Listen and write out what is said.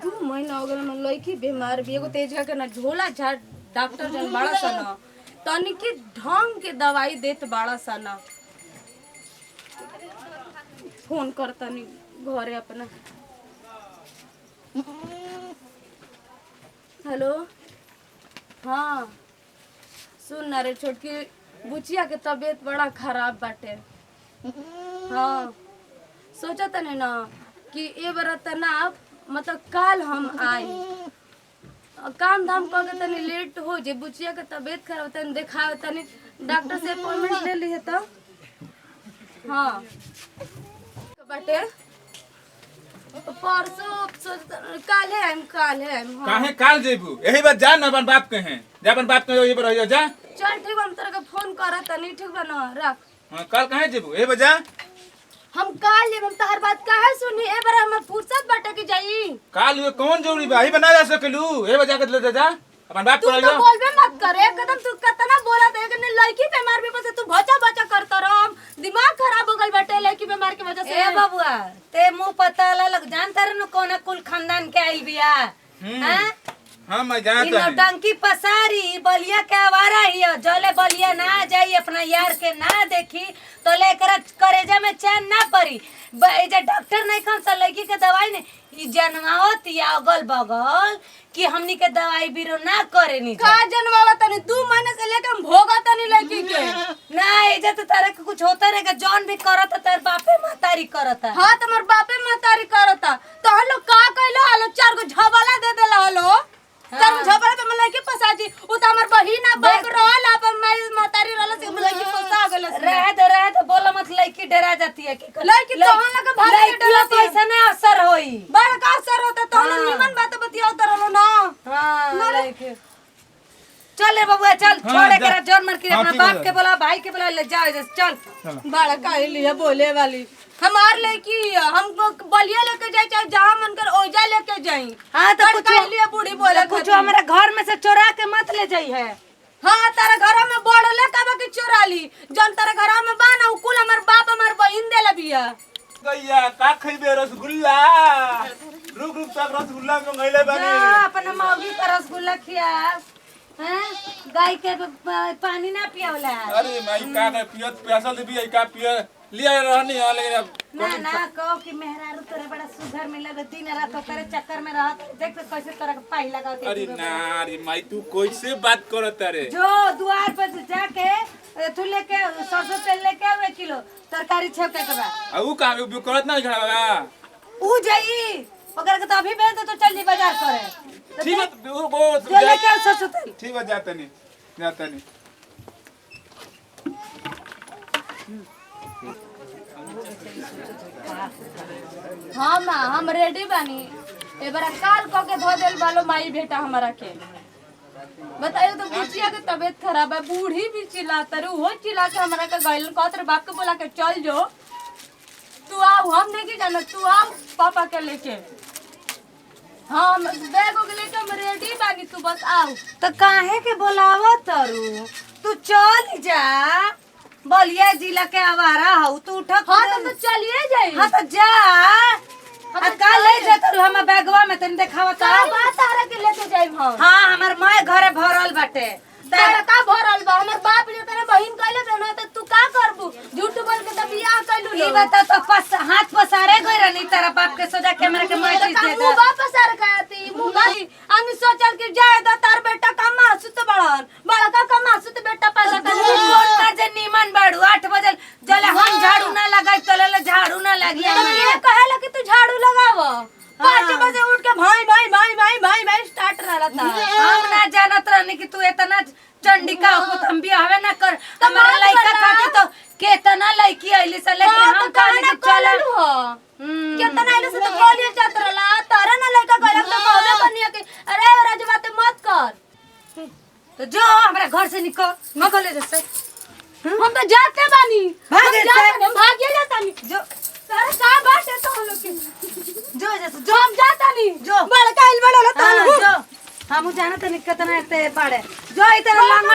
दू महीना हो गया मन लड़की बीमार भी एगो तेज का ना झोला झाड़ डॉक्टर जन बड़ा सा ना तनिक ढंग के दवाई देत बड़ा सा ना फोन करता नहीं घरे अपना। हेलो हाँ सुन ना रे छोटकी बुचिया के तबीयत बड़ा खराब बाटे। हाँ सोचा तने ना कि ए बार तना मतलब काल हम आई काम धाम कर के तनी लेट हो जे बुचिया के तबीयत खराब तनी दिखावे तनी डॉक्टर से अपॉइंटमेंट ले लिए तो। हाँ बाटे परसों काल है हम काहे काल जेबू यही बात जा न अपन बाप के हैं जा अपन बाप के ये रहियो जा। चल ठीक हम तेरे के फोन करत तनी ठीक बा ना रख। हां काल काहे जेबू ए बजा हम काल लेब हम तहर बात काहे सुनी ए बार हम फुर्सत बाटे के जाई काल ये कौन जरूरी बा ही बना जा सकेलू ए बजा के ले जा अपन बाप तू को तो बोलबे मत कर एक कदम तू कितना बोलत है कि लड़की बीमार भी बस तू बचा बचा करत रह दिमाग खराब हो गल बाटे लड़की बीमार की वजह से। ए बबुआ ते मुंह पता लग जानता रह न कोना कुल खानदान के आइल बिया हैं। हां मैं जानता हूं टंकी पसारी बलिया के आवारा ही जले बलिया ना जाई अपना यार के ना देखी तो लेकर करेजा में चैन ना पड़ी जे डॉक्टर नहीं कौन सा लड़की के दवाई ने ई जनमावत या अगल बगल कि हमनी के दवाई बीरो ना करे नी का जनवावा तनी 2 महीने से लेके हम भोगा तनी लड़की के ना इज्जत तारे के कुछ होता रे के जौन भी करत तेरे बापे महतारी करता। हां तमर बापे महतारी करता तो हम लोग का कहलो आलो 4 गो झबला दे देला हलो तर झबला पे मन लड़की फसा जी उ त हमर बहिना बक रहल अपन माई महतारी रहल से लड़की फसा गेल रह दे बोला मत लड़की डरा जाती है कि लड़की तो हम लोग भाग के डरा तो ऐसा ना असर होई बड़का असर होता तो हम निमन बात बतियाओ तरलो ना। हां लड़की चल रे बबुआ चल छोड़ के जोन मर के अपना बाप के बोला भाई के बोला ले जाओ चल बड़ा काहे लिए बोले वाली हमार लड़की हमको बलिया लेके जाए चाहे जहां मन कर ओजा लेके जाई। हां तो कुछ लिए बूढ़ी बोले कुछ हमारे घर में से चोरा के मत ले जाई है। हाँ तारा घर में बोड़ले काबा के चोरा ली जन तारा घर में बाना कुल हमर बाप हमर बहिन देला बिया गैया का खइबे रसगुल्ला रुक तक रसगुल्ला मंगैले बानी अपना मौगी का रसगुल्ला खिया हैं गाय के पानी ना पियावला। अरे माई का पियत पैसा दे भी का पिय लिया रहनी है लेकिन अब ना कहो कि मेहरारू तोरे बड़ा सुधर मिले दिन रात करे चक्कर में रहत देख तो कैसे तोरा के पाई लगाते। अरे ना रे माई तू कैसे बात करत रे जो द्वार पर जाके तू लेके सरसों तेल लेके 1 किलो तरकारी छेके के बा आ ऊ का उपयोग करत ना खड़ा बा ऊ जाई ओकर के तो अभी भेज दे तो चल जी बाजार करे ठीक है वो जो लेके सरसों तेल ठीक है जातनी हाँ माँ हम रेडी बानी ए बार काल क के धो देल बालो माई बेटा हमारा के बताइयो तो बुचिया के तबीयत खराब है बूढ़ी भी चिल्लाता रे वो चिल्ला के हमारा के गइल कहत रे बाप के बोला के चल जो तू आओ हम नहीं जाना तू आओ पापा के लेके हाँ बैग के लेके हम रेडी बानी तू बस आओ। तो काहे के बोलावत तारू तू चल जा बलिया जिला के आवारा हऊ तू उठ हाँ तो चलिए जाई। हाँ तो जा का ले जा तू हम बैगवा में तनी देखावा का बात तारा के लेके जाई हम। हां हमर माय घरे भरल बाटे तारा का भरल बा हमर बाप जे तेरे बहिन कहले थे ना तो तू का करबू झूठ बोल के तब बियाह कइलू ई बता तो हाथ पसारे गई रहनी तेरा बाप के सोजा के हमरा के माय दे दे मुंह वापस आ रखाती मुंह भाई हम सोचल के जाए दा तार बेटा का मासुत बड़न बड़का का मासुत बेटा पैदा कर कोटा जे नीमन बाड़ू 8 बजे जले हम झाड़ू ना लगाई तले झाड़ू ना लगी तो ये कहेला कि तू झाड़ू लगाव 5 बजे उठ के भाई भाई भाई भाई भाई भाई स्टार्ट रहता हम ना जानत रहनी कि तू इतना चंडिका हो तुम भी हवे ना कर हमारा लइका खाती तो केतना लइकी आइली से लेकिन हम कहने के चल कितना आइले से तो कॉलेज जात रहला तारा ना लइका कहला तो कहबे कनिया कि अरे राजवा ते मत कर तो जो हमरा घर से निकल जैसे हम तो जाते बानी हम भागे जाता नहीं जो सारा का बात है तो हम लोग की जो जैसे जो हम जाता नहीं जो बड़का इल बड़ा जो हम जानत नहीं कितना एक पाड़े जो इधर